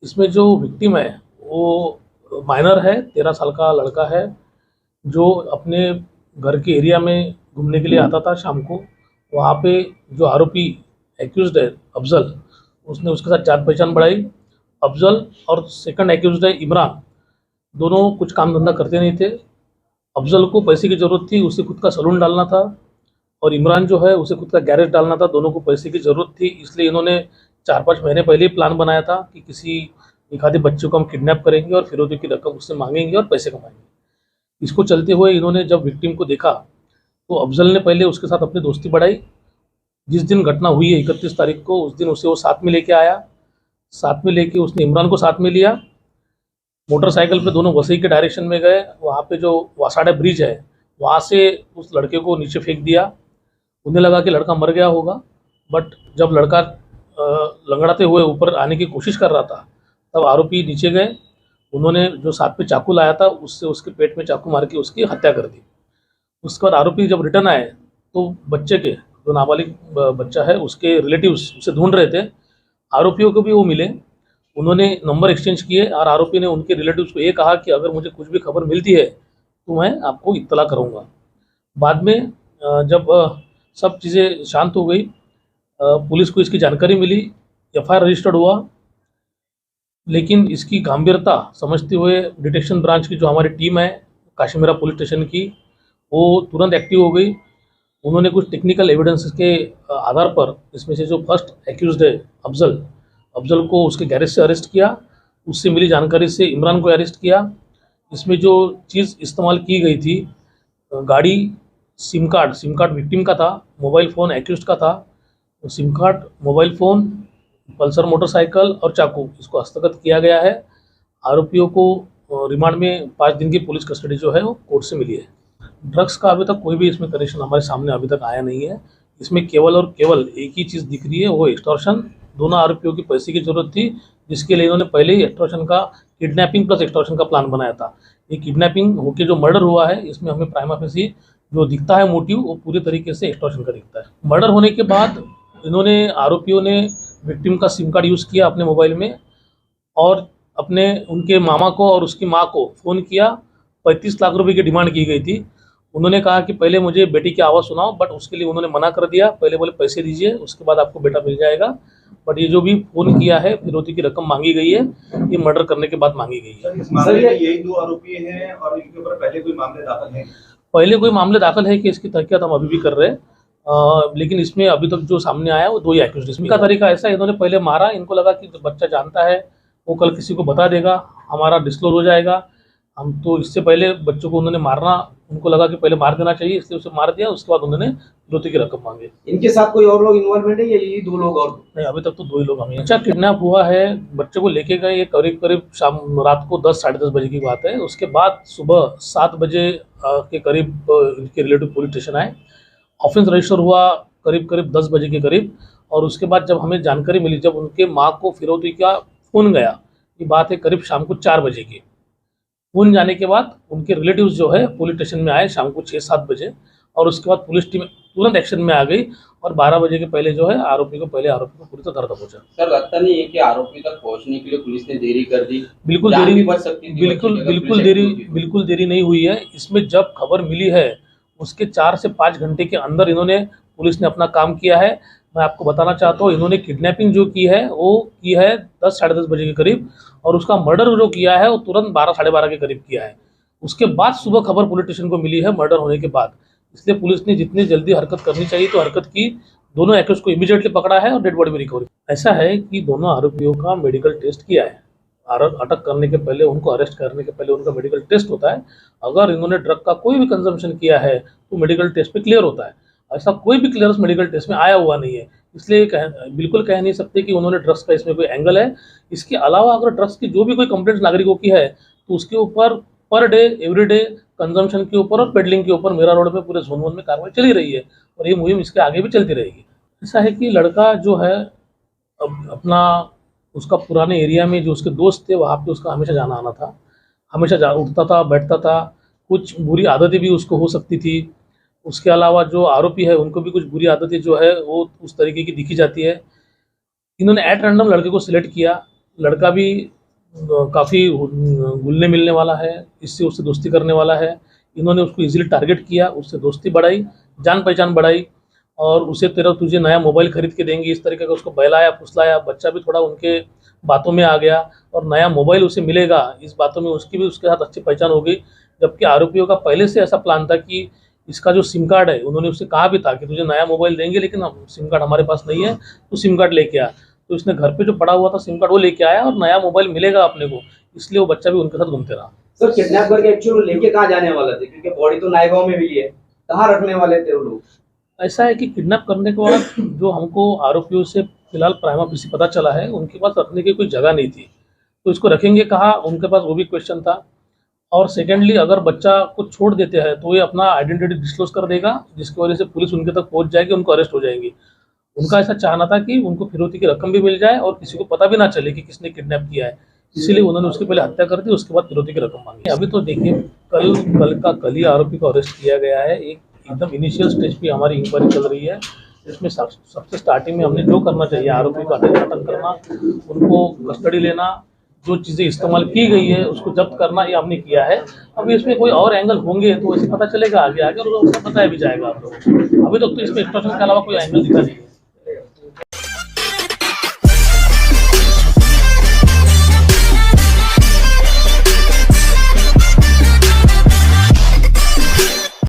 इसमें जो विक्टिम है वो माइनर है, 13 साल का लड़का है, जो अपने घर के एरिया में घूमने के लिए आता था शाम को। वहाँ पे जो आरोपी एक्यूज्ड है अफजल, उसने उसके साथ जान पहचान बढ़ाई। अफजल और सेकंड एक्यूज्ड है इमरान, दोनों कुछ काम धंधा करते नहीं थे। अफजल को पैसे की ज़रूरत थी, उसे खुद का सलून डालना था, और इमरान जो है उसे खुद का गैरेज डालना था। दोनों को पैसे की ज़रूरत थी, इसलिए इन्होंने 4-5 महीने पहले ही प्लान बनाया था कि किसी एक आधे बच्चे को हम किडनैप करेंगे और फिरौती की रकम उससे मांगेंगे और पैसे कमाएंगे। इसको चलते हुए इन्होंने जब विक्टिम को देखा तो अफजल ने पहले उसके साथ अपनी दोस्ती बढ़ाई। जिस दिन घटना हुई है 31 तारीख को, उस दिन उसे वो साथ में लेके आया। साथ में लेके उसने इमरान को साथ में लिया। मोटरसाइकिल पे दोनों वसई के डायरेक्शन में गए। वहाँ पे जो वासाड़ा ब्रिज है वहाँ से उस लड़के को नीचे फेंक दिया। उन्हें लगा कि लड़का मर गया होगा, बट जब लड़का लंगड़ाते हुए ऊपर आने की कोशिश कर रहा था तब आरोपी नीचे गए। उन्होंने जो साथ में चाकू लाया था उससे उसके पेट में चाकू मार के उसकी हत्या कर दी। उसके बाद आरोपी जब रिटर्न आए तो बच्चे के जो नाबालिग बच्चा है उसके रिलेटिव्स उसे ढूंढ रहे थे। आरोपियों को भी वो मिले, उन्होंने नंबर एक्सचेंज किए और आरोपी ने उनके रिलेटिव्स को ये कहा कि अगर मुझे कुछ भी खबर मिलती है तो मैं आपको इत्तला करूँगा। बाद में जब सब चीज़ें शांत हो गई, पुलिस को इसकी जानकारी मिली, एफआईआर रजिस्टर्ड हुआ। लेकिन इसकी गंभीरता समझते हुए डिटेक्शन ब्रांच की जो हमारी टीम है काशीमेरा पुलिस स्टेशन की, वो तुरंत एक्टिव हो गई। उन्होंने कुछ टेक्निकल एविडेंस के आधार पर इसमें से जो फर्स्ट एक्यूज्ड है अफजल को उसके गैरेज से अरेस्ट किया। उससे मिली जानकारी से इमरान को अरेस्ट किया। इसमें जो चीज़ इस्तेमाल की गई थी, गाड़ी, सिम कार्ड विक्टिम का था, मोबाइल फ़ोन एक्यूज्ड का था। SIM card, mobile phone, Pulsar motorcycle और चाकू, इसको हस्तगत किया गया है। आरोपियों को रिमांड में 5 दिन की पुलिस कस्टडी जो है वो कोर्ट से मिली है। ड्रग्स का अभी तक कोई भी इसमें कनेक्शन हमारे सामने अभी तक आया नहीं है। इसमें केवल और केवल एक ही चीज़ दिख रही है, वो एक्सटॉर्शन। दोनों आरोपियों की पैसे की ज़रूरत थी, जिसके लिए इन्होंने पहले ही एक्सटॉर्शन का, किडनैपिंग प्लस एक्सटॉर्शन का प्लान बनाया था। ये किडनैपिंग होकर जो मर्डर हुआ है, इसमें हमें प्राइमा फेसी जो दिखता है मोटिव, वो पूरी तरीके से एक्सटॉर्शन का दिखता है। मर्डर होने के बाद इन्होंने, आरोपियों ने विक्टिम का सिम कार्ड यूज़ किया अपने मोबाइल में और अपने उनके मामा को और उसकी माँ को फ़ोन किया। 35 लाख रुपए की डिमांड की गई थी। उन्होंने कहा कि पहले मुझे बेटी की आवाज़ सुनाओ, बट उसके लिए उन्होंने मना कर दिया। पहले बोले पैसे दीजिए, उसके बाद आपको बेटा मिल जाएगा। बट ये जो भी फ़ोन किया है, फिरौती की रकम मांगी गई है, ये मर्डर करने के बाद मांगी गई है। इस मामले में यही 2 आरोपी हैं और इनके ऊपर पहले कोई मामले दाखिल हैं? पहले कोई मामले दाखिल है कि इसकी तहकीकात हम अभी भी कर रहे हैं, लेकिन इसमें अभी तक जो सामने आया वो 2 ही एक्यूज्ड। इसका तरीका ऐसा है, इन्होंने पहले मारा, इनको लगा कि बच्चा जानता है, वो कल किसी को बता देगा, हमारा डिस्क्लोज हो जाएगा। हम तो इससे पहले बच्चों को उन्होंने मारना, उनको लगा कि पहले मार देना चाहिए, इसलिए उसे मार दिया। उसके बाद उन्होंने फिरौती की रकम मांगी। इनके साथ कोई और लोग इन्वॉल्वमेंट है या यही 2 लोग? और नहीं, अभी तक तो 2 ही लोग हमें। बच्चा किडनैप हुआ है, बच्चे को लेके गए, ये करीब शाम रात को 10 साढ़े 10 बजे की बात है। उसके बाद सुबह 7 बजे के करीब इनके रिलेटिव पुलिस स्टेशन आए। ऑफेंस रजिस्टर हुआ करीब 10 बजे के करीब। और उसके बाद जब हमें जानकारी मिली, जब उनके माँ को फिरौती का फ़ोन गया, ये बात है करीब शाम को 4 बजे की। फ़ोन जाने के बाद उनके रिलेटिव्स जो है पुलिस स्टेशन में आए शाम को 6-7 बजे, और उसके बाद पुलिस टीम तुरंत एक्शन में आ गई और 12 बजे के पहले जो है आरोपी को पूरी तरह धर दबोचा। सर, लगता नहीं है कि आरोपी तक पहुंचने के लिए पुलिस ने देरी कर दी? बिल्कुल जान देरी, भी बच सकती थी, बिल्कुल देरी नहीं हुई है। इसमें जब खबर मिली है उसके 4 से 5 घंटे के अंदर पुलिस ने अपना काम किया है। मैं आपको बताना चाहता हूँ, इन्होंने किडनैपिंग जो की है वो की है 10 साढ़े 10 बजे के करीब, और उसका मर्डर जो किया है वो तुरंत 12 साढ़े 12 के करीब किया है। उसके बाद सुबह खबर पुलिस स्टेशन को मिली है मर्डर होने के बाद, इसलिए पुलिस ने जितनी जल्दी हरकत करनी चाहिए तो हरकत की। दोनों एक्यूज को इमीडिएटली पकड़ा है और डेड बॉडी में रिकवरी। ऐसा है कि दोनों आरोपियों का मेडिकल टेस्ट किया है। अटक करने के पहले, उनको अरेस्ट करने के पहले उनका मेडिकल टेस्ट होता है। अगर इन्होंने ड्रग का कोई भी कंजम्पशन किया है तो मेडिकल टेस्ट में क्लियर होता है। ऐसा कोई भी क्लियरेंस मेडिकल टेस्ट में आया हुआ नहीं है, इसलिए बिल्कुल कह नहीं सकते कि उन्होंने ड्रग्स का इसमें कोई एंगल है। इसके अलावा अगर ड्रग्स की जो भी कोई कंप्लेंट नागरिकों की है तो उसके ऊपर पर डे, एवरीडे कंजम्पशन के ऊपर और पेडलिंग के ऊपर मेरा रोड में पूरे जोन 1 में कार्रवाई चली रही है, और ये मुहिम इसके आगे भी चलती रहेगी। ऐसा है कि लड़का जो है अपना, उसका पुराने एरिया में जो उसके दोस्त थे वहाँ पे उसका हमेशा जाना आना था, हमेशा उठता था, बैठता था। कुछ बुरी आदतें भी उसको हो सकती थी। उसके अलावा जो आरोपी है उनको भी कुछ बुरी आदतें जो है वो उस तरीके की दिखी जाती है। इन्होंने एट रैंडम लड़के को सिलेक्ट किया, लड़का भी काफ़ी घुलने मिलने वाला है, इससे उससे दोस्ती करने वाला है। इन्होंने उसको इजीली टारगेट किया, उससे दोस्ती बढ़ाई, जान पहचान बढ़ाई और उसे तेरा तुझे नया मोबाइल खरीद के देंगे, इस तरीके का उसको बहलाया फुसलाया। बच्चा भी थोड़ा उनके बातों में आ गया और नया मोबाइल उसे मिलेगा, इस बातों में उसकी भी उसके साथ अच्छी पहचान हो गई। जबकि आरोपियों का पहले से ऐसा प्लान था कि इसका जो सिम कार्ड है, उन्होंने उससे कहा भी था कि तुझे नया मोबाइल देंगे लेकिन हम सिम कार्ड हमारे पास नहीं है, तो सिम कार्ड लेके आ। तो इसने घर पे जो पड़ा हुआ था सिम कार्ड वो लेके आया और नया मोबाइल मिलेगा अपने को, इसलिए वो बच्चा भी उनके साथ घूमते रहा। सर किडनैप करके एक्चुअली लेके कहाँ जाने वाले थे, क्योंकि बॉडी तो नायगांव में मिली है, कहाँ रखने वाले थे वो लोग? ऐसा है कि किडनैप करने के बाद जो हमको आरोपियों से फिलहाल प्राइमा फेसी पता चला है, उनके पास रखने की कोई जगह नहीं थी, तो इसको रखेंगे कहाँ, उनके पास वो भी क्वेश्चन था। और सेकेंडली अगर बच्चा को छोड़ देते हैं तो ये अपना आइडेंटिटी डिस्क्लोज कर देगा, जिसकी वजह से पुलिस उनके तक पहुंच जाएगी, उनको अरेस्ट हो जाएंगी। उनका ऐसा चाहना था कि उनको फिरौती की रकम भी मिल जाए और किसी को पता भी ना चले कि किसने किडनैप किया है, इसीलिए उन्होंने उसके पहले हत्या कर दी, उसके बाद फिरौती की रकम मांगी। अभी तो देखिए कल ही आरोपी को अरेस्ट किया गया है। एक एकदम इनिशियल स्टेज पे हमारी इंक्वायरी चल रही है, इसमें सबसे स्टार्टिंग में हमने जो करना चाहिए, आरोपी को हटान करना, उनको कस्टडी लेना, जो चीज़ें इस्तेमाल की गई है उसको जब्त करना, ये हमने किया है। अभी इसमें कोई और एंगल होंगे तो वैसे पता चलेगा आगे आगे और उसको बताया भी जाएगा आप लोगों को। अभी तक तो इसमें एक्सटॉर्शन के अलावा कोई एंगल दिखा नहीं है।